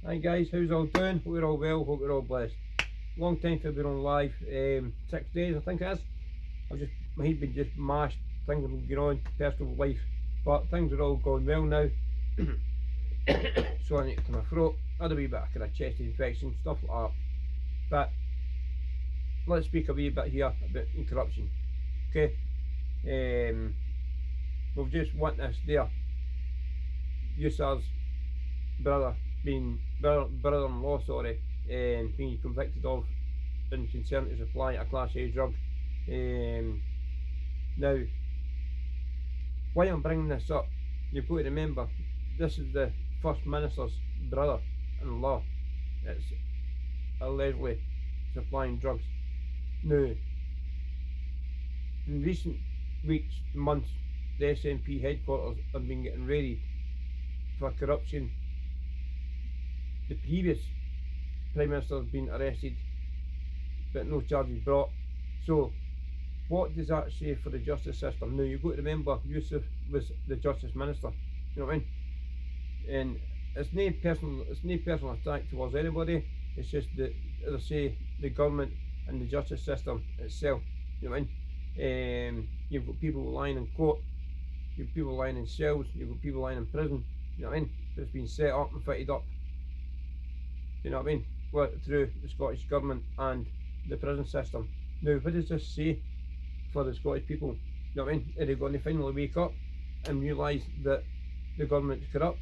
Hi guys, how's all doing? Hope we're all well, hope we're all blessed. Long time for being on live, 6 days I think it is. I've just, my head been just mashed, things have been going on, personal life, but things are all going well now. So I need to clear my throat, I had a wee bit of kind of chest infection, stuff like that. But let's speak a wee bit here about corruption. Okay, um, we've just witnessed there, Yusar's brother-in-law, sorry, being convicted of in concern to supply a Class A drug. Um, Now, why I'm bringing this up, you've got to remember, this is the First Minister's brother-in-law that's allegedly supplying drugs. Now, in recent weeks, months, the SNP headquarters have been getting raided for corruption. The previous Prime Minister has been arrested, but no charges brought. So, what does that say for the justice system? Now, you've got to remember, Yusuf was the Justice Minister. You know what I mean? And it's no personal attack towards anybody. It's just that, as I say, the government and the justice system itself. You know what I mean? You've got people lying in court. You've got people lying in cells. You've got people lying in prison. You know what I mean? That's been set up and fitted up. You know what I mean? Well, through the Scottish government and the prison system. Now, what does this say for the Scottish people? You know what I mean? Are they going to finally wake up and realise that the government's corrupt?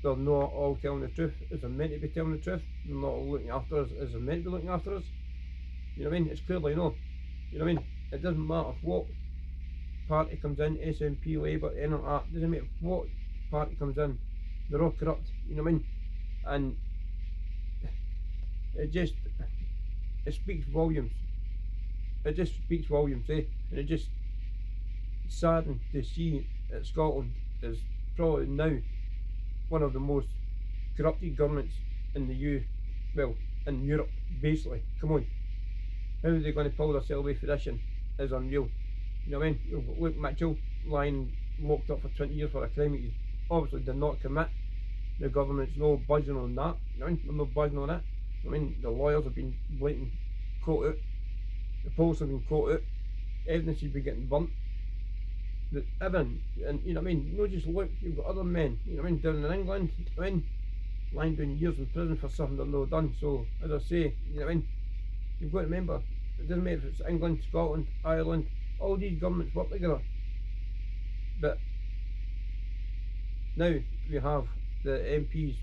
They're not all telling the truth as they're meant to be telling the truth. They're not all looking after us as they're meant to be looking after us. You know what I mean? It's clearly no. You know what I mean? It doesn't matter what party comes in, SNP, Labour, any of that. It doesn't matter what party comes in. They're all corrupt. You know what I mean? And it speaks volumes. It just speaks volumes, eh? And it just saddened to see that Scotland is probably now one of the most corrupted governments in in Europe, basically. Come on. How are they going to pull themselves away from this is unreal. You know what I mean? We've got Luke Mitchell lying locked up for 20 years for a crime he obviously did not commit. The government's no budging on that. You know what I mean? They're no budging on it. I mean, the lawyers have been blatant caught out. The police have been caught out. Evidence has been getting burnt. Everything. And you know what I mean? Not just Luke, you've got other men, you know what I mean, down in England, you know what I mean? Lying down years in prison for something they're not done. So, as I say, you know what I mean? You've got to remember, it doesn't matter if it's England, Scotland, Ireland, all these governments work together. But now we have the MPs,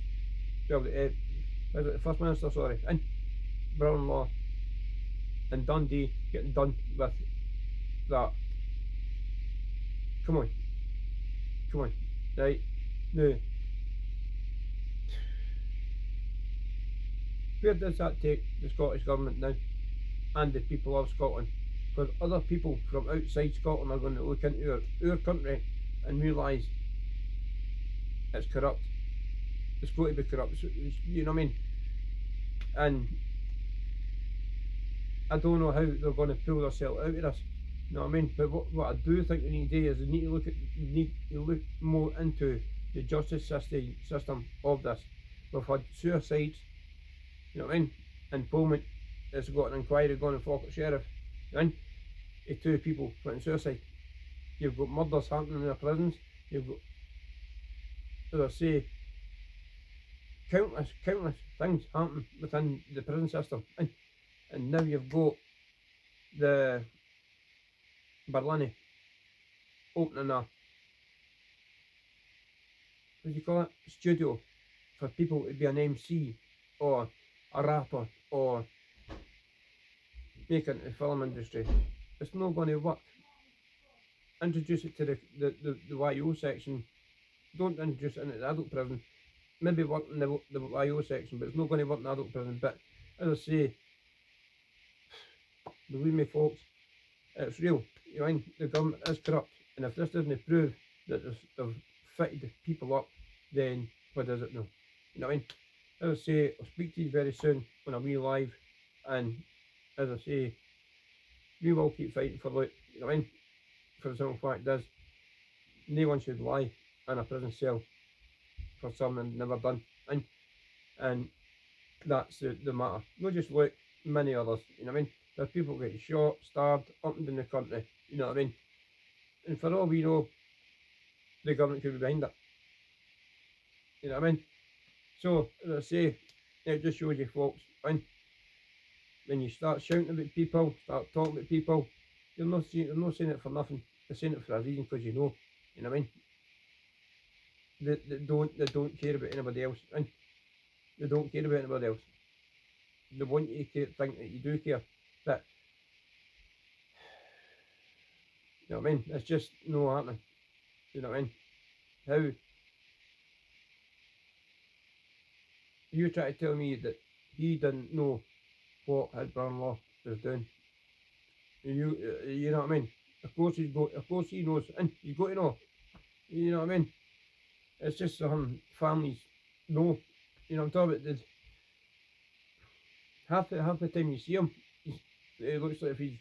well, the First Minister, sorry, and brother-in-law in Dundee getting done with that. Come on. Come on. Right? Now, where does that take the Scottish Government now and the people of Scotland? Because other people from outside Scotland are going to look into our country and realise it's corrupt. It's going to be corrupt. You know what I mean? And I don't know how they're going to pull themselves out of this. You know what I mean? But what I do think they need to do is they need to look more into the justice system of this. We've had suicides, you know what I mean? In Pullman, there's got an inquiry going in Falkirk Sheriff, and two people committing suicide. You've got murders happening in the prisons. You've got, as I say, countless things happen within the prison system, and now you've got the Berlin opening a, what do you call it, studio for people to be an MC or a rapper or make it into the film industry. It's not going to work. Introduce it to the YO section. Don't introduce it into the adult prison. Maybe work in the YO section, but it's not going to work in the adult prison. But as I say, believe me folks, it's real. You know, the government is corrupt, and if this doesn't prove that they've fitted people up, then what does it know? You know what I mean? As I say, I'll speak to you very soon when I'll be live, and as I say, we will keep fighting for Luke. You know what I mean? For the simple fact is, no one should lie in a prison cell for something they've never done. and that's the matter. Not just like many others, you know what I mean? There's people getting shot, stabbed up and down the country, you know what I mean? And for all we know, the government could be behind it, you know what I mean? So, as I say, it just shows you, folks, when you start shouting about people, start talking about people, you're not saying it for nothing. You're saying it for a reason because you know what I mean? They don't care about anybody else, and they don't care about anybody else. They want you to think that you do care, but you know what I mean? It's just no happening. You know what I mean? How you try to tell me that he didn't know what his brother-in-law was doing? You know what I mean? Of course he's got. Of course he knows, and he's got to know. You know what I mean? It's just some families know. You know, I'm talking about half the time you see him, it looks like if he's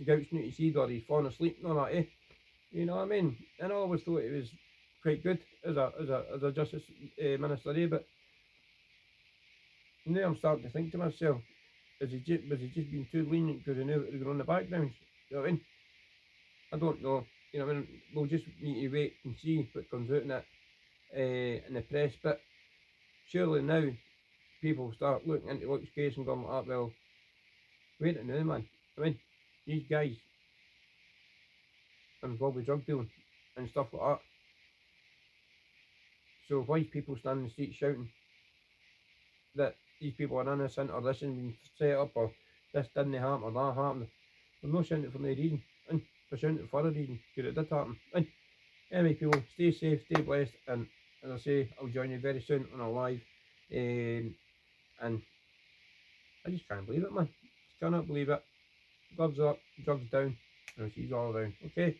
gouching out his head or he's falling asleep and all that, eh? You know what I mean? And I always thought it was quite good as a justice minister, eh? But now I'm starting to think to myself, was he just being too lenient because he knew what was going on in the background? You know what I mean? I don't know. You know what I mean? We'll just need to wait and see what comes out in the press. But surely now people start looking into Luke's case and going like, well, wait a minute, man. I mean, these guys are involved with drug dealing and stuff like that. So why is people standing in the street shouting that these people are innocent or this has been set up or this didn't happen or that happened? They're not shouting it for no reason. And they're shouting it for a reason because it did happen. And anyway, people, stay safe, stay blessed, and as I say, I'll join you very soon on a live. And I just can't believe it, man. Just cannot believe it. Gloves up, drugs down, and she's all around. Okay,